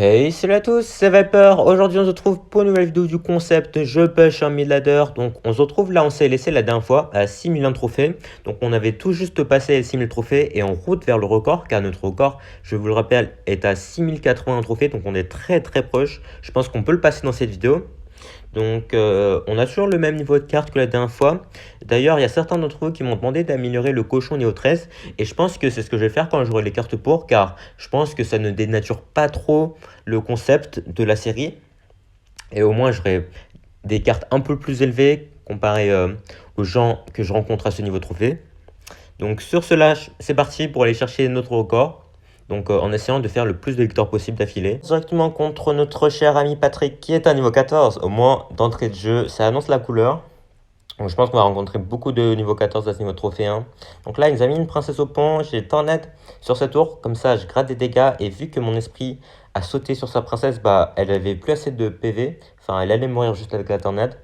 Hey, salut à tous, c'est Viper. Aujourd'hui, on se retrouve pour une nouvelle vidéo du concept Je push un 1000 ladder. Donc, on se retrouve là, on s'est laissé la dernière fois à 6001 trophées. Donc, on avait tout juste passé les 6000 trophées et en route vers le record, car notre record, je vous le rappelle, est à 6080 trophées. Donc, on est très très proche. Je pense qu'on peut le passer dans cette vidéo. Donc, on a toujours le même niveau de carte que la dernière fois. D'ailleurs, il y a certains d'entre vous qui m'ont demandé d'améliorer le cochon niveau 13. Et je pense que c'est ce que je vais faire quand j'aurai les cartes pour, car je pense que ça ne dénature pas trop le concept de la série. Et au moins, j'aurai des cartes un peu plus élevées comparé aux gens que je rencontre à ce niveau trophée. Donc, sur cela, c'est parti pour aller chercher notre record. Donc, en essayant de faire le plus de victoires possible d'affilée. Directement contre notre cher ami Patrick qui est à niveau 14. Au moins, d'entrée de jeu, ça annonce la couleur. Donc, je pense qu'on va rencontrer beaucoup de niveau 14 à ce niveau trophée 1. Donc là, il nous a mis une princesse au pont. J'ai Tornade sur sa tour. Comme ça, je gratte des dégâts. Et vu que mon esprit a sauté sur sa princesse, bah, elle avait plus assez de PV. Enfin, elle allait mourir juste avec la tornade.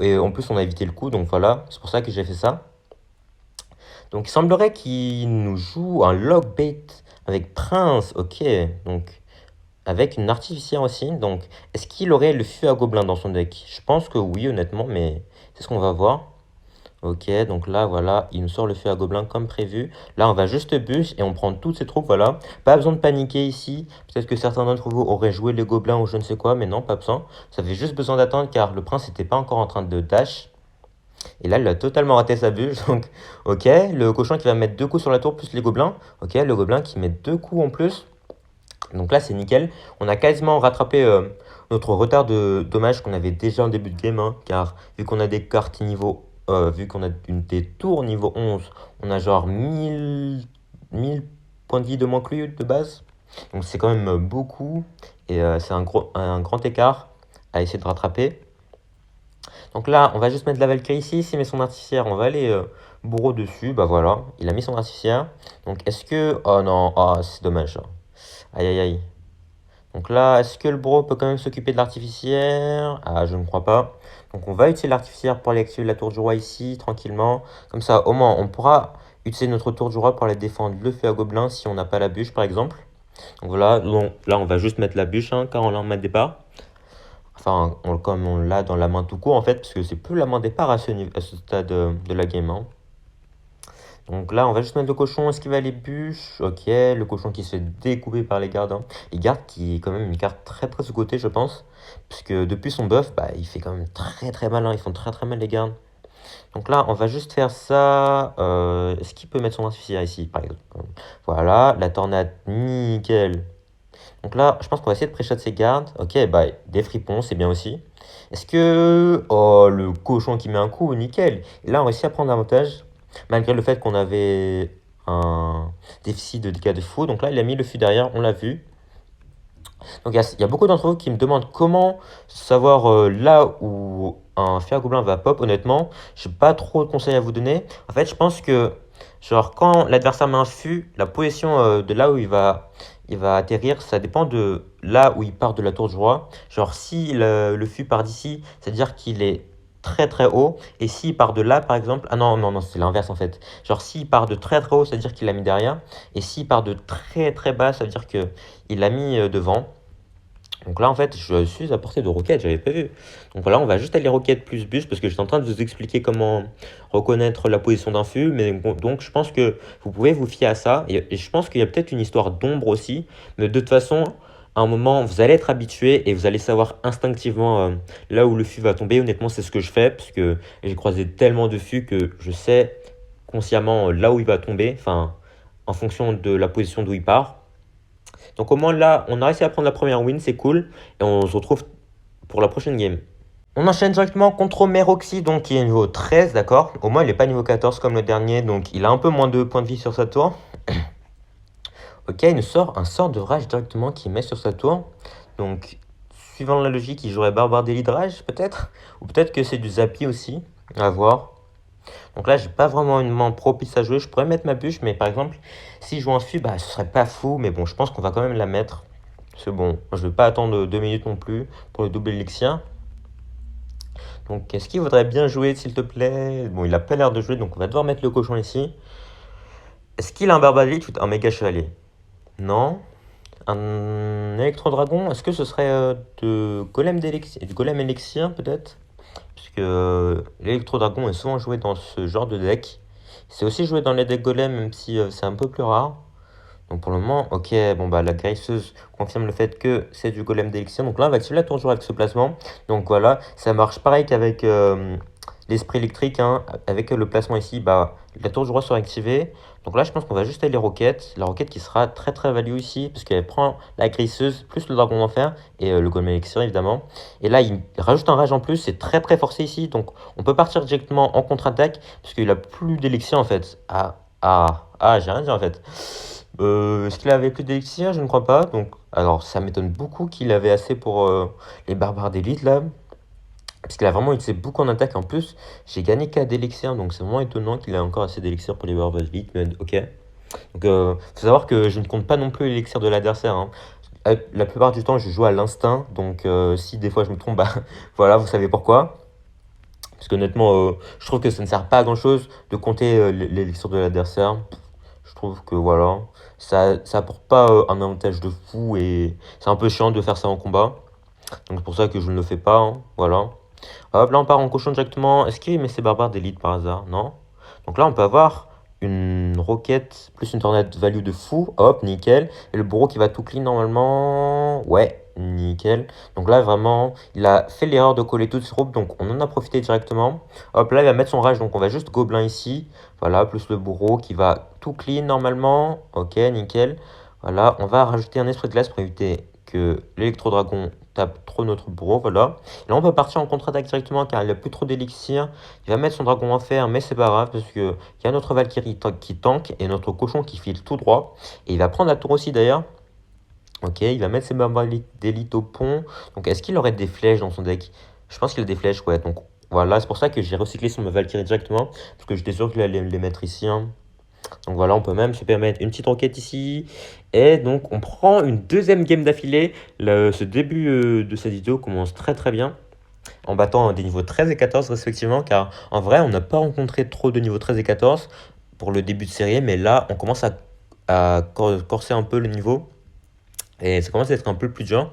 Et en plus, on a évité le coup. Donc voilà, c'est pour ça que j'ai fait ça. Donc il semblerait qu'il nous joue un Lockbait avec Prince, ok, donc avec une artificière aussi, donc est-ce qu'il aurait le feu à gobelin dans son deck? Je pense que oui honnêtement, mais c'est ce qu'on va voir. Ok, donc là voilà, il nous sort le feu à gobelin comme prévu. Là on va juste bûche et on prend toutes ces troupes, voilà. Pas besoin de paniquer ici, peut-être que certains d'entre vous auraient joué les gobelins ou je ne sais quoi, mais non, pas besoin. Ça fait juste besoin d'attendre car le prince n'était pas encore en train de dash. Et là, il a totalement raté sa bûche. Donc, ok, le cochon qui va mettre deux coups sur la tour plus les gobelins. Ok, le gobelin qui met deux coups en plus. Donc là, c'est nickel. On a quasiment rattrapé notre retard de dommage qu'on avait déjà en début de game. Hein, car vu qu'on a des cartes niveau. Vu qu'on a des tours niveau 11, on a genre 1000 points de vie de moins que lui de base. Donc c'est quand même beaucoup. Et c'est un grand écart à essayer de rattraper. Donc là, on va juste mettre la Valkyrie ici. S'il met son artificière, on va aller bourreau dessus. Bah voilà, il a mis son artificière. Donc est-ce que... Oh non, oh, c'est dommage. Aïe aïe aïe. Donc là, est-ce que le bourreau peut quand même s'occuper de l'artificière? Ah, je ne crois pas. Donc on va utiliser l'artificière pour aller activer la tour du roi ici, tranquillement. Comme ça, au moins, on pourra utiliser notre tour du roi pour aller défendre le feu à gobelin si on n'a pas la bûche, par exemple. Donc voilà, là, on va juste mettre la bûche, hein, car on l'a en main de départ. Enfin, comme on l'a dans la main tout court en fait, parce que c'est plus la main départ à ce stade de la game. Hein. Donc là, on va juste mettre le cochon, est-ce qu'il va les bûches? Ok, le cochon qui se fait découper par les gardes. Hein. Les gardes qui est quand même une carte très très sous-cotée, je pense. Puisque depuis son buff, bah, il fait quand même très très mal. Hein. Ils font très très mal les gardes. Donc là, on va juste faire ça. Est-ce qu'il peut mettre son artificier ici, par exemple? Voilà, la tornade, nickel. Donc là, je pense qu'on va essayer de pré-shot ses gardes. Ok, bah, des fripons, c'est bien aussi. Est-ce que... Oh, le cochon qui met un coup, nickel. Et là, on réussit à prendre l'avantage, malgré le fait qu'on avait un déficit de dégâts de fou. Donc là, il a mis le fût derrière, on l'a vu. Donc il y a beaucoup d'entre vous qui me demandent comment savoir là où un fer gobelin va pop. Honnêtement, je n'ai pas trop de conseils à vous donner. En fait, je pense que genre quand l'adversaire met un fût, la position de là où il va atterrir, ça dépend de là où il part de la tour du roi. Genre si le fût part d'ici, c'est-à-dire qu'il est très très haut. Et s'il part de là, par exemple... Ah non, non, non, c'est l'inverse en fait. Genre s'il part de très très haut, c'est-à-dire qu'il l'a mis derrière. Et s'il part de très très bas, ça veut dire qu'il l'a mis devant. Donc là, en fait, je suis à portée de roquette, j'avais pas vu. Donc voilà, on va juste aller roquette plus bus parce que j'étais en train de vous expliquer comment reconnaître la position d'un fût. Mais bon, donc, je pense que vous pouvez vous fier à ça. Et je pense qu'il y a peut-être une histoire d'ombre aussi. Mais de toute façon, à un moment, vous allez être habitué et vous allez savoir instinctivement là où le fût va tomber. Honnêtement, c'est ce que je fais parce que j'ai croisé tellement de fûts que je sais consciemment là où il va tomber. Enfin, en fonction de la position d'où il part. Donc au moins là, on a réussi à prendre la première win, c'est cool. Et on se retrouve pour la prochaine game. On enchaîne directement contre Meroxy, donc qui est niveau 13, d'accord. Au moins il n'est pas niveau 14 comme le dernier, donc il a un peu moins de points de vie sur sa tour. Ok, il nous sort un sort de rage directement qu'il met sur sa tour. Donc, suivant la logique, il jouerait Barbare d'élite de rage peut-être. Ou peut-être que c'est du Zappy aussi, à voir. Donc là, j'ai pas vraiment une main propice à jouer. Je pourrais mettre ma bûche, mais par exemple, si je joue un fût, bah, ce serait pas fou. Mais bon, je pense qu'on va quand même la mettre. C'est bon. Je vais pas attendre 2 minutes non plus pour le double élixir. Donc, est-ce qu'il voudrait bien jouer, s'il te plaît? Bon, il a pas l'air de jouer, donc on va devoir mettre le cochon ici. Est-ce qu'il a un barbare d'élite ou un méga chevalier? Non. Un électro-dragon, est-ce que ce serait du golem élixir peut-être? Puisque l'électro-dragon est souvent joué dans ce genre de deck. C'est aussi joué dans les decks golem, même si c'est un peu plus rare. Donc pour le moment, ok, bon bah la graisseuse confirme le fait que c'est du golem d'élixir. Donc là, on va activer la tour de jour avec ce placement. Donc voilà, ça marche pareil qu'avec l'esprit électrique, hein. Avec le placement ici, bah la tour du roi sera activée. Donc là, je pense qu'on va juste aller roquette. La roquette qui sera très très value ici, parce qu'elle prend la graisseuse plus le dragon d'enfer et le golem élixir évidemment. Et là, il rajoute un rage en plus, c'est très très forcé ici. Donc on peut partir directement en contre-attaque, parce qu'il a plus d'élixir en fait. J'ai rien dit en fait. Est-ce qu'il avait plus d'élixir? Je ne crois pas. Donc, alors, ça m'étonne beaucoup qu'il avait assez pour les barbares d'élite là. Parce qu'il a vraiment utilisé beaucoup en attaque. En plus, j'ai gagné 4 d'élixir. Donc, c'est vraiment étonnant qu'il ait encore assez d'élixir pour les barbares d'élite. Mais ok. Donc, faut savoir que je ne compte pas non plus l'élixir de l'adversaire, hein. La plupart du temps, je joue à l'instinct. Donc, si des fois je me trompe, bah voilà, vous savez pourquoi. Parce qu'honnêtement, je trouve que ça ne sert pas à grand chose de compter l'élixir de l'adversaire. Je trouve que voilà, ça apporte pas un avantage de fou et c'est un peu chiant de faire ça en combat. Donc c'est pour ça que je ne le fais pas, hein, voilà. Hop, là on part en cochon directement. Est-ce qu'il met ses barbares d'élite par hasard? Non. Donc là on peut avoir une roquette plus une tornade value de fou. Hop, nickel. Et le bourreau qui va tout clean normalement. Ouais, nickel. Donc là vraiment, il a fait l'erreur de coller toutes ses troupes. Donc on en a profité directement. Hop, là il va mettre son rage. Donc on va juste gobelin ici. Voilà, plus le bourreau qui va tout clean normalement. Ok, nickel. Voilà, on va rajouter un esprit de glace pour éviter que l'électro-dragon tape trop notre bourreau. Voilà. Là, on peut partir en contre-attaque directement car il n'a plus trop d'élixir. Il va mettre son dragon en fer, mais c'est pas grave parce qu'il y a notre Valkyrie qui tank et notre cochon qui file tout droit. Et il va prendre la tour aussi d'ailleurs. Ok, il va mettre ses barbares d'élite au pont. Donc, est-ce qu'il aurait des flèches dans son deck? Je pense qu'il a des flèches, ouais. Donc, voilà, c'est pour ça que j'ai recyclé son Valkyrie directement. Parce que j'étais sûr qu'il allait les mettre ici, hein. Donc voilà, on peut même se permettre une petite roquette ici. Et donc, on prend une deuxième game d'affilée. Ce début de cette vidéo commence très très bien, en battant des niveaux 13 et 14 respectivement, car en vrai, on n'a pas rencontré trop de niveaux 13 et 14 pour le début de série, mais là, on commence à corser un peu le niveau, et ça commence à être un peu plus dur.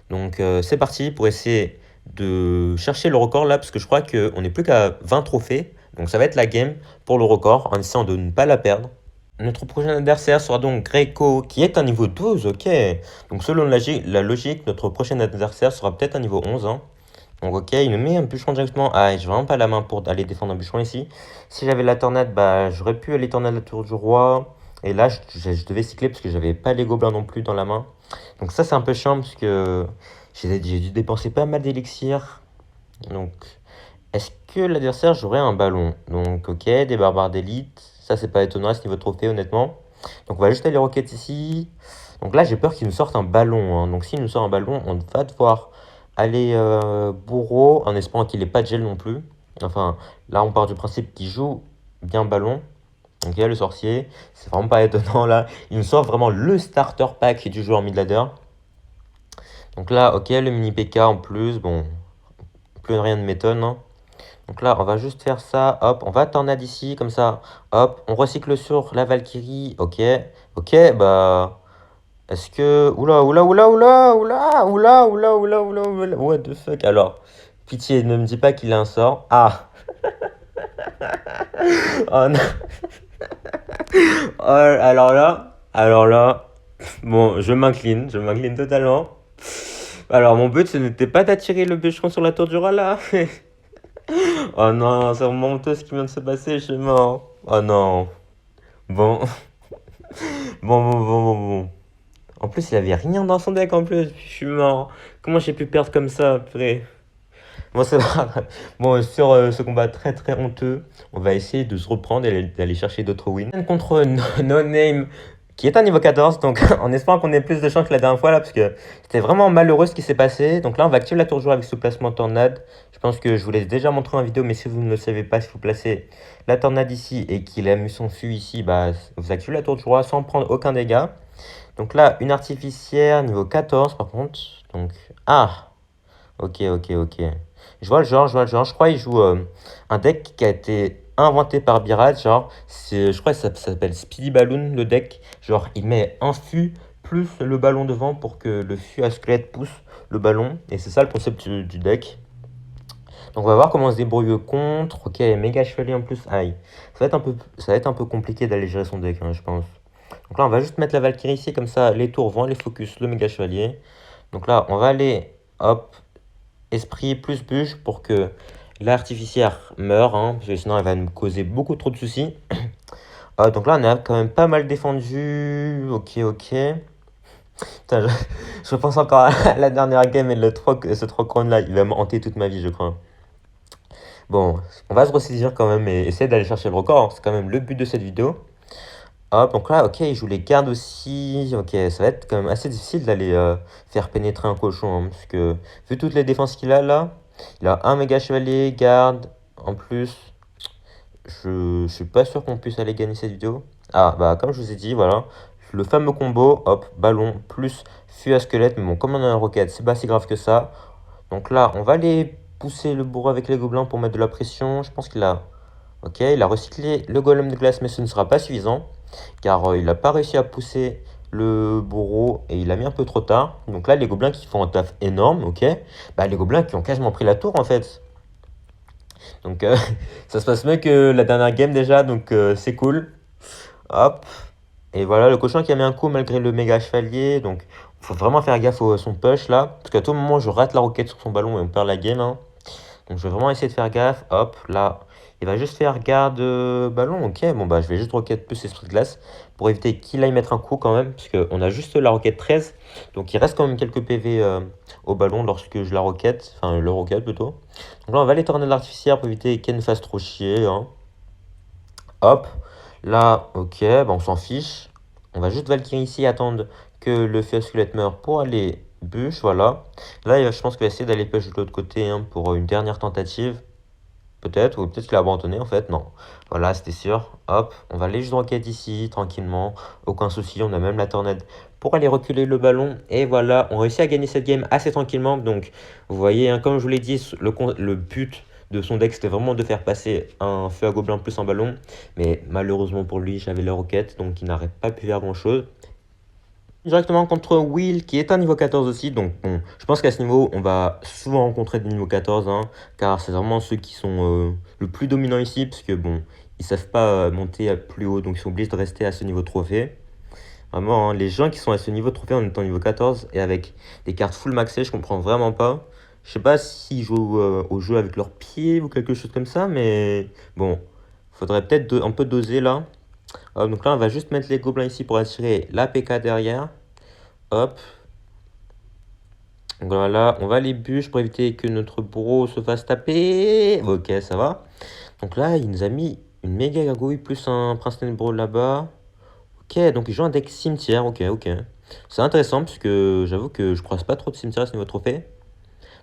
Donc c'est parti pour essayer de chercher le record là, parce que je crois qu'on n'est plus qu'à 20 trophées, donc ça va être la game pour le record, en essayant de ne pas la perdre. Notre prochain adversaire sera donc Greco, qui est un niveau 12, ok. Donc selon la logique, notre prochain adversaire sera peut-être un niveau 11, hein. Donc ok, il me met un bûcheron directement. Ah, j'ai vraiment pas la main pour aller défendre un bûcheron ici. Si j'avais la tornade, bah j'aurais pu aller tornade la tour du roi. Et là, je devais cycler parce que j'avais pas les gobelins non plus dans la main. Donc ça, c'est un peu chiant parce que j'ai dû dépenser pas mal d'élixir. Donc, est-ce que l'adversaire jouerait un ballon? Donc ok, des barbares d'élite. Ça, c'est pas étonnant à ce niveau de trophée, honnêtement. Donc on va juste aller roquette ici. Donc là, j'ai peur qu'il nous sorte un ballon, hein. Donc s'il nous sort un ballon, on va devoir aller bourreau en espérant qu'il n'ait pas de gel non plus. Enfin, là, on part du principe qu'il joue bien ballon. Donc il y a le sorcier. C'est vraiment pas étonnant là. Il nous sort vraiment le starter pack du joueur mid-ladder. Donc là, ok, le mini PK en plus. Bon, plus rien ne m'étonne, hein. Donc là, on va juste faire ça. Hop, on va tornade ici, comme ça. Hop, on recycle sur la Valkyrie. Ok, ok, bah... Est-ce que... Oula, oula, oula, oula, oula, oula, oula, oula, oula, oula, what the fuck? Alors, pitié, ne me dis pas qu'il a un sort. Ah! Oh non! Oh, alors là, bon, je m'incline totalement. Alors, mon but, ce n'était pas d'attirer le bûcheron sur la tour du roi, là. Oh non, c'est vraiment honteux ce qui vient de se passer, je suis mort. Oh non. Bon, bon. En plus, il avait rien dans son deck en plus, je suis mort. Comment j'ai pu perdre comme ça, purée? Bon, c'est pas grave. Bon, sur ce combat très très honteux, on va essayer de se reprendre et d'aller chercher d'autres wins. Contre No Name, qui est un niveau 14, donc en espérant qu'on ait plus de chance que la dernière fois là, parce que c'était vraiment malheureux ce qui s'est passé. Donc là, on va activer la tour joueur avec ce placement tornade. Je pense que je vous l'ai déjà montré en vidéo, mais si vous ne le savez pas, si vous placez la tornade ici et qu'il a mis son fût ici, bah, vous activez la tour du roi sans prendre aucun dégât. Donc là, une artificière, niveau 14 par contre. Donc, ah, ok. Je vois le genre. Je crois qu'il joue un deck qui a été inventé par Birad. Genre, je crois que ça s'appelle Speedy Balloon, le deck. Genre, il met un fût plus le ballon devant pour que le fût à squelette pousse le ballon. Et c'est ça le concept du deck. Donc on va voir comment on se débrouille contre. Ok, méga chevalier en plus. Aïe. Ça va être un peu compliqué d'aller gérer son deck, hein, je pense. Donc là, on va juste mettre la Valkyrie ici, comme ça, les tours vont aller focus le méga chevalier. Donc là, on va aller, hop, esprit plus bûche pour que l'artificière meure, hein, parce que sinon elle va nous causer beaucoup trop de soucis. Donc là, on a quand même pas mal défendu. Ok, ok. Putain, je pense encore à la dernière game et ce 3 round là, il va me hanter toute ma vie, je crois. Bon, on va se ressaisir quand même et essayer d'aller chercher le record, hein. C'est quand même le but de cette vidéo. Hop, donc là, ok, il joue les gardes aussi. Ok, ça va être quand même assez difficile d'aller faire pénétrer un cochon, hein, parce que vu toutes les défenses qu'il a là, il a un méga chevalier, garde, en plus. Je suis pas sûr qu'on puisse aller gagner cette vidéo. Ah, bah comme je vous ai dit, voilà. Le fameux combo, hop, ballon, plus fût à squelette. Mais bon, comme on a un roquette, c'est pas si grave que ça. Donc là, on va aller pousser le bourreau avec les gobelins pour mettre de la pression. Je pense qu'il a... Ok, il a recyclé le golem de glace, mais ce ne sera pas suffisant. Car il n'a pas réussi à pousser le bourreau et il a mis un peu trop tard. Donc là, les gobelins qui font un taf énorme, ok. Bah, les gobelins qui ont quasiment pris la tour en fait. Donc ça se passe mieux que la dernière game déjà, donc c'est cool. Hop. Et voilà, le cochon qui a mis un coup malgré le méga chevalier. Donc il faut vraiment faire gaffe à son push là. Parce qu'à tout moment, je rate la roquette sur son ballon et on perd la game, hein. Donc je vais vraiment essayer de faire gaffe. Hop, là. Il va juste faire garde ballon. Ok, bon bah je vais juste roquette plus esprit de glace. Pour éviter qu'il aille mettre un coup quand même. Parce qu'on a juste la roquette 13. Donc il reste quand même quelques PV au ballon lorsque je la roquette. Enfin le roquette plutôt. Donc là on va aller tornade l'artificière pour éviter qu'elle ne fasse trop chier, hein. Hop. Là, ok, bah on s'en fiche. On va juste Valkyrie ici, attendre que le feu squelette meure pour aller bûche, voilà. Là, je pense qu'il va essayer d'aller push de l'autre côté, hein, pour une dernière tentative. Peut-être, ou peut-être qu'il a abandonné en fait, non. Voilà, c'était sûr. Hop, on va aller juste roquette ici, tranquillement. Aucun souci, on a même la tornade pour aller reculer le ballon. Et voilà, on réussit à gagner cette game assez tranquillement. Donc, vous voyez, hein, comme je vous l'ai dit, le but de son deck, c'était vraiment de faire passer un feu à gobelin plus un ballon. Mais malheureusement pour lui, j'avais la roquette, donc il n'aurait pas pu faire grand-chose. Directement contre Will qui est un niveau 14 aussi, donc bon, je pense qu'à ce niveau on va souvent rencontrer des niveaux 14, hein, car c'est vraiment ceux qui sont le plus dominants ici, parce que bon, ils savent pas monter à plus haut, donc ils sont obligés de rester à ce niveau trophée. Vraiment, hein, les gens qui sont à ce niveau trophée en étant niveau 14 et avec des cartes full maxées, je comprends vraiment pas. Je sais pas s'ils jouent au jeu avec leurs pieds ou quelque chose comme ça, mais bon, faudrait peut-être un peu doser là. Donc là on va juste mettre les gobelins ici pour attirer la PK derrière. Hop. Donc voilà, on va les bûches pour éviter que notre bourreau se fasse taper. Ok, ça va. Donc là, il nous a mis une méga gargouille plus un prince ténébreux là-bas. Ok, donc il joue un deck cimetière. Ok, ok. C'est intéressant parce que j'avoue que je croise pas trop de cimetière à ce niveau de trophée.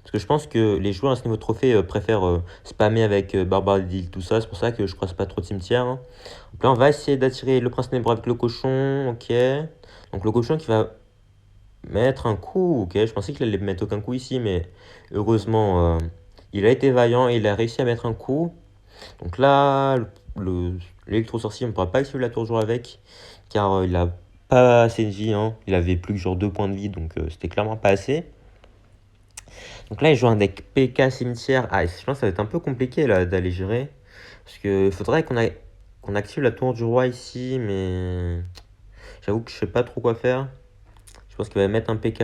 Parce que je pense que les joueurs à ce niveau de trophée préfèrent spammer avec Barbare tout ça. C'est pour ça que je croise pas trop de cimetière, hein. Donc là, on va essayer d'attirer le prince ténébreux avec le cochon. Ok. Donc le cochon qui va mettre un coup, ok, je pensais qu'il allait mettre aucun coup ici, mais heureusement, il a été vaillant et il a réussi à mettre un coup. Donc là, l'électro-sorcier, on ne pourra pas activer la tour de jour avec, car il a pas assez de vie, hein. Il avait plus que genre 2 points de vie, donc c'était clairement pas assez. Donc là, il joue un deck PK cimetière. Ah, je pense que ça va être un peu compliqué là d'aller gérer, parce que faudrait qu'on active la tour du roi ici, mais j'avoue que je sais pas trop quoi faire. Je pense qu'il va mettre un PK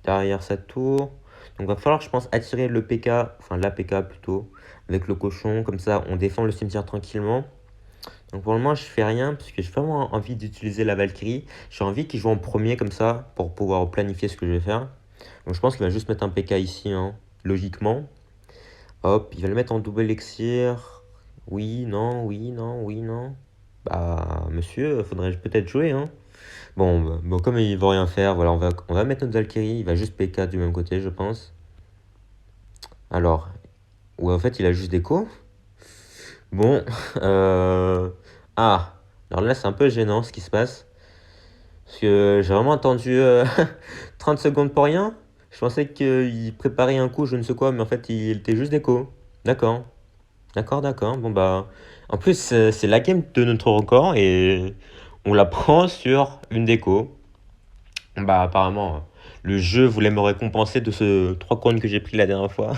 derrière sa tour. Donc va falloir, je pense, attirer le PK, enfin la PK plutôt, avec le cochon. Comme ça, on défend le cimetière tranquillement. Donc pour le moment, je fais rien parce que j'ai vraiment envie d'utiliser la Valkyrie. J'ai envie qu'il joue en premier comme ça pour pouvoir planifier ce que je vais faire. Donc je pense qu'il va juste mettre un PK ici, hein, logiquement. Hop, il va le mettre en double élixir. Oui, non, oui, non, oui, non. Bah, monsieur, faudrait peut-être jouer, hein. Bon, comme il va rien faire, voilà, on va mettre notre Valkyrie. Il va juste PK du même côté, je pense. Alors, ou en fait, il a juste déco. Bon, ah, alors là, c'est un peu gênant ce qui se passe. Parce que j'ai vraiment attendu 30 secondes pour rien. Je pensais qu'il préparait un coup, je ne sais quoi, mais en fait, il était juste déco. D'accord, d'accord, d'accord. Bon, bah, en plus, c'est la game de notre record et on la prend sur une déco. Bah apparemment, le jeu voulait me récompenser de ce 3 couronnes que j'ai pris la dernière fois.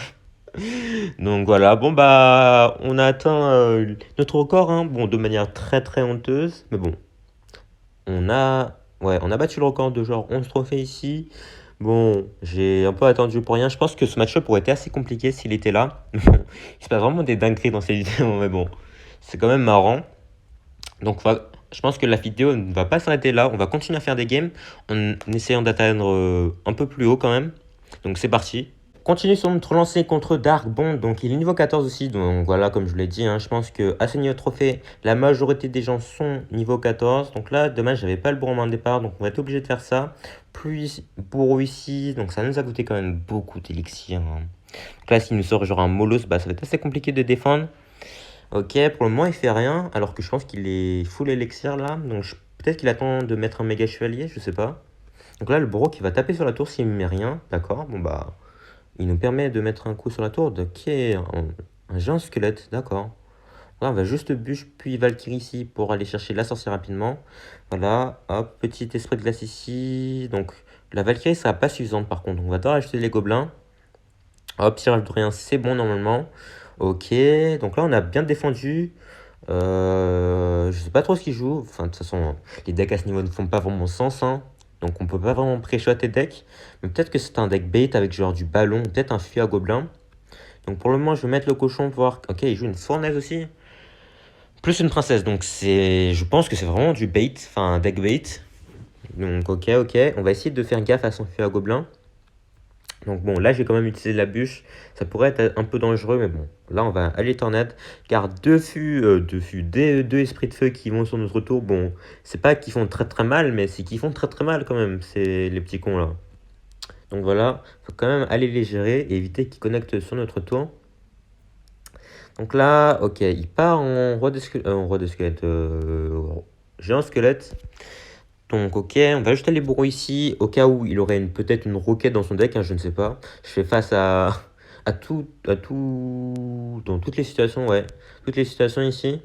Donc voilà, bon bah on a atteint notre record, hein. Bon, de manière très très honteuse, mais bon, on a battu le record de genre 11 trophées ici. Bon, j'ai un peu attendu pour rien. Je pense que ce match-up aurait été assez compliqué s'il était là. Il se passe vraiment des dingueries dans ces vidéos, mais bon, c'est quand même marrant. Donc je pense que la vidéo ne va pas s'arrêter là. On va continuer à faire des games en essayant d'atteindre un peu plus haut quand même. Donc c'est parti. Continue sur notre lancée contre Dark Bond, donc il est niveau 14 aussi, donc voilà, comme je l'ai dit, hein, je pense que à ce niveau de trophée, la majorité des gens sont niveau 14, donc là, dommage, j'avais pas le bourreau en départ, donc on va être obligé de faire ça, plus bourreau ici, donc ça nous a coûté quand même beaucoup d'élixir, hein. Donc là, s'il nous sort genre un Molos, bah ça va être assez compliqué de défendre. Ok, pour le moment, il fait rien, alors que je pense qu'il est full élixir là, donc peut-être qu'il attend de mettre un méga chevalier, je sais pas. Donc là, le bourreau qui va taper sur la tour s'il met rien, d'accord, bon bah... Il nous permet de mettre un coup sur la tour de qui est un géant squelette, d'accord. Là, on va juste bûche puis Valkyrie ici pour aller chercher la sorcière rapidement. Voilà, hop, petit esprit de glace ici. Donc la Valkyrie sera pas suffisante par contre. On va devoir acheter les gobelins. Hop, tirage de rien, c'est bon normalement. Ok, donc là on a bien défendu. Je sais pas trop ce qu'il joue. Enfin, de toute façon, les decks à ce niveau ne font pas vraiment sens, hein. Donc on peut pas vraiment pré-shot tes decks. Mais peut-être que c'est un deck bait avec genre du ballon, peut-être un fui à gobelin. Donc pour le moment, je vais mettre le cochon pour voir. Ok, il joue une fournaise aussi. Plus une princesse. Donc je pense que c'est vraiment du bait, enfin un deck bait. Donc ok, ok. On va essayer de faire gaffe à son fui à gobelin. Donc bon, là j'ai quand même utilisé la bûche. Ça pourrait être un peu dangereux, mais bon. Là on va aller tornade. Car deux esprits de feu qui vont sur notre tour. Bon, c'est pas qu'ils font très très mal, mais c'est qu'ils font très très mal quand même. C'est les petits cons là. Donc voilà, faut quand même aller les gérer et éviter qu'ils connectent sur notre tour. Donc là, ok, il part en roi de squelette, géant squelette. Donc ok, on va juste aller bourreau ici, au cas où il aurait peut-être une roquette dans son deck, hein, je ne sais pas. Je fais face dans toutes les situations, ouais. Toutes les situations ici.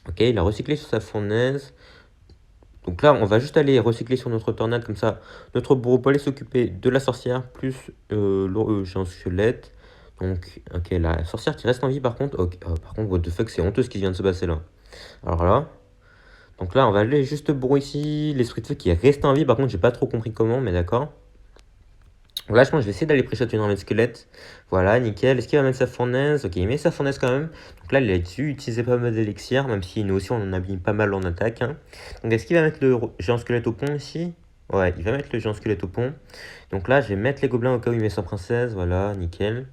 Ok, il a recyclé sur sa fournaise. Donc là, on va juste aller recycler sur notre tornade, comme ça, notre bourreau peut aller s'occuper de la sorcière, plus géant squelette. Donc, ok, la sorcière qui reste en vie, par contre, ok, par contre, what the fuck, c'est honteux ce qui vient de se passer là. Alors là, donc là, on va aller juste bourreau ici, l'esprit de feu qui reste en vie, par contre, j'ai pas trop compris comment, mais d'accord. Donc là, je pense que je vais essayer d'aller pré-shot une armée de squelettes. Voilà, nickel. Est-ce qu'il va mettre sa fournaise? Ok, il met sa fournaise quand même. Donc là, il a dû utiliser pas mal d'élixir, même si nous aussi, on en a mis pas mal en attaque, hein. Donc est-ce qu'il va mettre le géant squelette au pont ici? Ouais, il va mettre le géant squelette au pont. Donc là, je vais mettre les gobelins au cas où il met sa princesse. Voilà, nickel.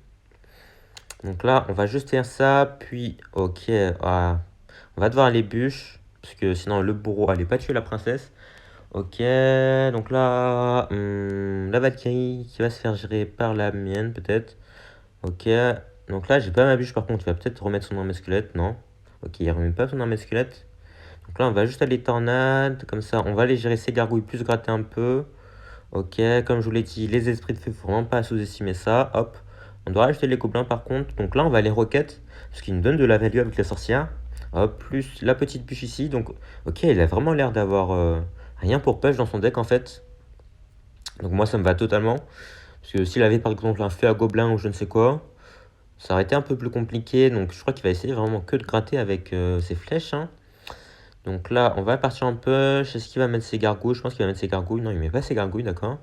Donc là, on va juste faire ça, puis ok, on va devoir aller bûche, parce que sinon le bourreau allait pas tuer la princesse. Ok, donc là, la Valkyrie qui va se faire gérer par la mienne peut-être. Ok, donc là j'ai pas ma bûche par contre, il va peut-être remettre son armée squelette, non? Ok, il remet pas son armée squelette. Donc là on va juste aller tornade, comme ça on va aller gérer ses gargouilles plus gratter un peu. Ok, comme je vous l'ai dit, les esprits de feu, faut vraiment pas sous-estimer ça. Hop, on doit rajouter les gobelins par contre. Donc là, on va aller roquette, parce qu'il nous donne de la value avec la sorcière. Hop, plus la petite bûche ici. Donc, ok, il a vraiment l'air d'avoir rien pour push dans son deck en fait. Donc moi, ça me va totalement. Parce que s'il avait par exemple un feu à gobelin ou je ne sais quoi, ça aurait été un peu plus compliqué. Donc je crois qu'il va essayer vraiment que de gratter avec ses flèches, hein. Donc là, on va partir en push. Est-ce qu'il va mettre ses gargouilles? Je pense qu'il va mettre ses gargouilles. Non, il met pas ses gargouilles, d'accord.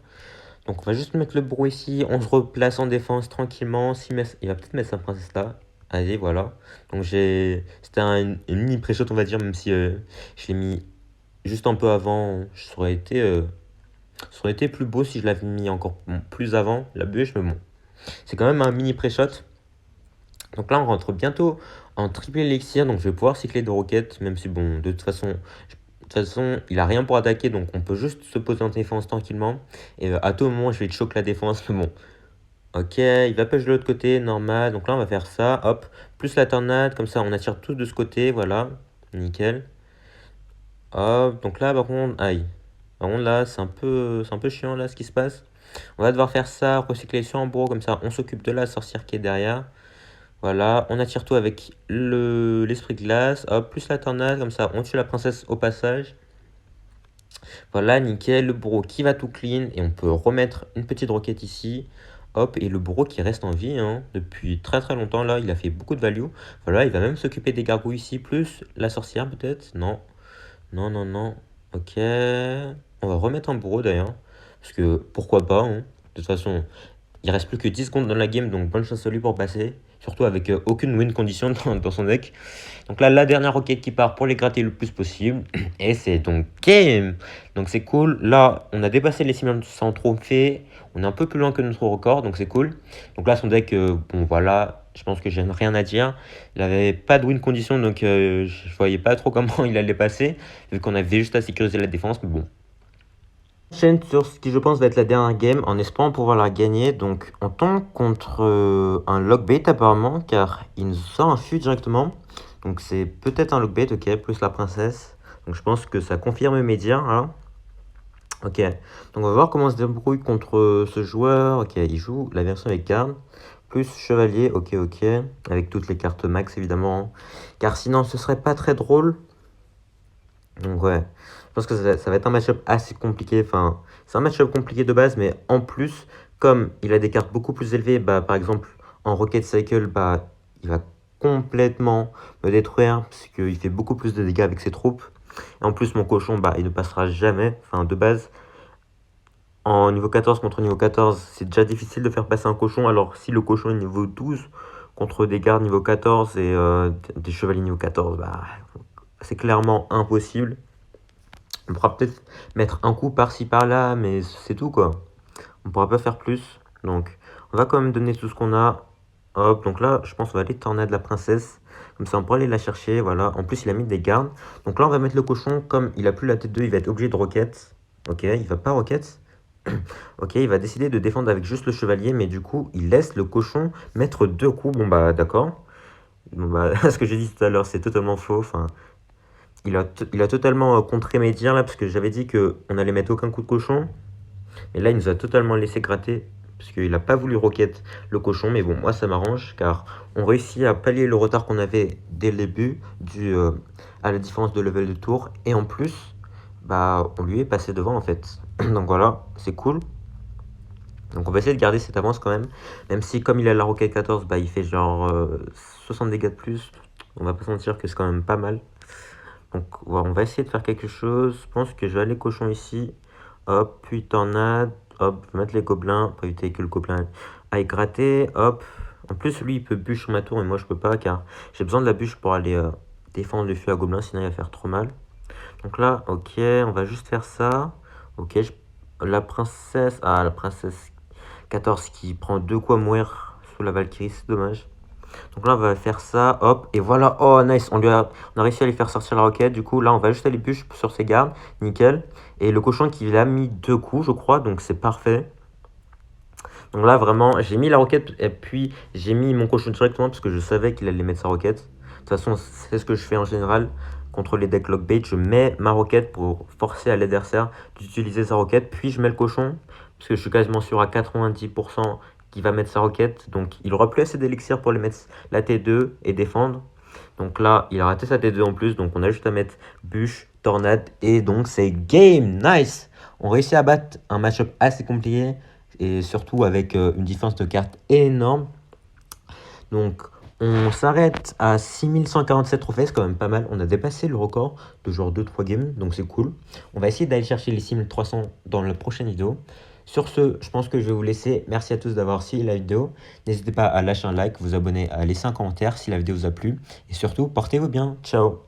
Donc on va juste mettre le bruit ici, on se replace en défense tranquillement. Il va peut-être mettre sa princesse là. Allez, voilà. Donc c'était une mini pré-shot, on va dire, même si je l'ai mis juste un peu avant. Ça aurait été plus beau si je l'avais mis encore plus avant, la bûche, mais bon. C'est quand même un mini pré-shot. Donc là, on rentre bientôt en triple élixir, donc je vais pouvoir cycler de roquettes, même si bon, de toute façon, il a rien pour attaquer, donc on peut juste se poser en défense tranquillement. Et à tout moment, je vais choc la défense, mais bon. Ok, il va push de l'autre côté, normal. Donc là, on va faire ça, hop. Plus la tornade, comme ça, on attire tous de ce côté, voilà. Nickel. Hop, donc là, par contre, aïe. Par contre, là, c'est un peu chiant, là, ce qui se passe. On va devoir faire ça, recycler sur un bourreau, comme ça, on s'occupe de la sorcière qui est derrière. Voilà, on attire tout avec l'esprit de glace, hop, plus la tornade, comme ça, on tue la princesse au passage. Voilà, nickel, le bourreau qui va tout clean et on peut remettre une petite roquette ici. Hop, et le bourreau qui reste en vie hein, depuis très très longtemps là, il a fait beaucoup de value. Voilà, il va même s'occuper des gargouilles ici, plus la sorcière peut-être. Non, non, non, non. Ok, on va remettre un bourreau d'ailleurs, parce que pourquoi pas. Hein. De toute façon, il reste plus que 10 secondes dans la game, donc bonne chance à lui pour passer. Surtout avec aucune win condition dans son deck. Donc là, la dernière roquette qui part pour les gratter le plus possible. Et c'est donc game. Donc c'est cool. Là, on a dépassé les 6100 trophées. On est un peu plus loin que notre record, donc c'est cool. Donc là, son deck, bon voilà, je pense que j'ai rien à dire. Il avait pas de win condition, donc je voyais pas trop comment il allait passer. Vu qu'on avait juste à sécuriser la défense, mais bon. Chaîne sur ce qui je pense va être la dernière game en espérant pouvoir la gagner. Donc on tombe contre un lockbait apparemment car il nous sort un fût directement. Donc c'est peut-être un lockbait, ok, plus la princesse. Donc je pense que ça confirme mes dires. Hein. Ok, donc on va voir comment on se débrouille contre ce joueur. Ok, il joue la version avec garde. Plus chevalier, ok, ok. Avec toutes les cartes max évidemment. Hein. Car sinon ce serait pas très drôle. Donc ouais, je pense que ça va être un match-up assez compliqué. Enfin, c'est un match-up compliqué de base, mais en plus, comme il a des cartes beaucoup plus élevées, bah, par exemple, en Rocket Cycle, bah, il va complètement me détruire, parce qu'il fait beaucoup plus de dégâts avec ses troupes. Et en plus, mon cochon, bah, il ne passera jamais. Enfin, de base, en niveau 14 contre niveau 14, c'est déjà difficile de faire passer un cochon. Alors, si le cochon est niveau 12, contre des gardes niveau 14 et des chevaliers niveau 14, bah, c'est clairement impossible. On pourra peut-être mettre un coup par-ci par-là, mais c'est tout quoi. On pourra pas faire plus. Donc, on va quand même donner tout ce qu'on a. Hop, donc là, je pense qu'on va aller tornade la princesse. Comme ça, on pourra aller la chercher. Voilà. En plus, il a mis des gardes. Donc là, on va mettre le cochon. Comme il a plus la tête 2, il va être obligé de roquette. Ok, il va pas roquette. Ok, il va décider de défendre avec juste le chevalier. Mais du coup, il laisse le cochon mettre 2 coups. Bon, bah, d'accord. Bon, bah, ce que j'ai dit tout à l'heure, c'est totalement faux. Enfin, il a totalement contré mes dires là, parce que j'avais dit qu'on allait mettre aucun coup de cochon. Et là, il nous a totalement laissé gratter, parce qu'il n'a pas voulu roquette le cochon. Mais bon, moi, ça m'arrange, car on réussit à pallier le retard qu'on avait dès le début, dû à la différence de level de tour. Et en plus, bah, on lui est passé devant, en fait. Donc voilà, c'est cool. Donc on va essayer de garder cette avance quand même. Même si, comme il a la roquette 14, bah, il fait genre 60 dégâts de plus. On va pas se mentir que c'est quand même pas mal. Donc voilà, on va essayer de faire quelque chose. Je pense que je vais aller cochon ici. Hop, puis tornade. Hop, je vais mettre les gobelins pour éviter que le gobelin aille gratter. Hop. En plus, lui, il peut bûche sur ma tour et moi, je peux pas car j'ai besoin de la bûche pour aller défendre le feu à gobelin, sinon il va faire trop mal. Donc là, ok, on va juste faire ça. Ok, la princesse... Ah, la princesse 14 qui prend 2 coups à mourir sous la Valkyrie, c'est dommage. Donc là, on va faire ça, hop, et voilà, oh nice, on a réussi à lui faire sortir la roquette. Du coup, là, on va juste aller bûche sur ses gardes, nickel. Et le cochon qui l'a mis 2 coups, je crois, donc c'est parfait. Donc là, vraiment, j'ai mis la roquette, et puis j'ai mis mon cochon directement, parce que je savais qu'il allait mettre sa roquette. De toute façon, c'est ce que je fais en général. Contre les decks lockbait, je mets ma roquette pour forcer à l'adversaire d'utiliser sa roquette, puis je mets le cochon, parce que je suis quasiment sûr à 90% qu'il va mettre sa roquette. Donc il aura plus assez d'élixir pour les mettre la T2 et défendre. Donc là, il a raté sa T2 en plus, donc on a juste à mettre bûche, tornade, et donc c'est game, nice. On réussit à battre un match-up assez compliqué, et surtout avec une différence de cartes énorme. Donc on s'arrête à 6147 trophées, c'est quand même pas mal. On a dépassé le record de genre 2-3 games, donc c'est cool. On va essayer d'aller chercher les 6300 dans la prochaine vidéo. Sur ce, je pense que je vais vous laisser. Merci à tous d'avoir suivi la vidéo. N'hésitez pas à lâcher un like, vous abonner, à laisser un commentaire si la vidéo vous a plu. Et surtout, portez-vous bien. Ciao!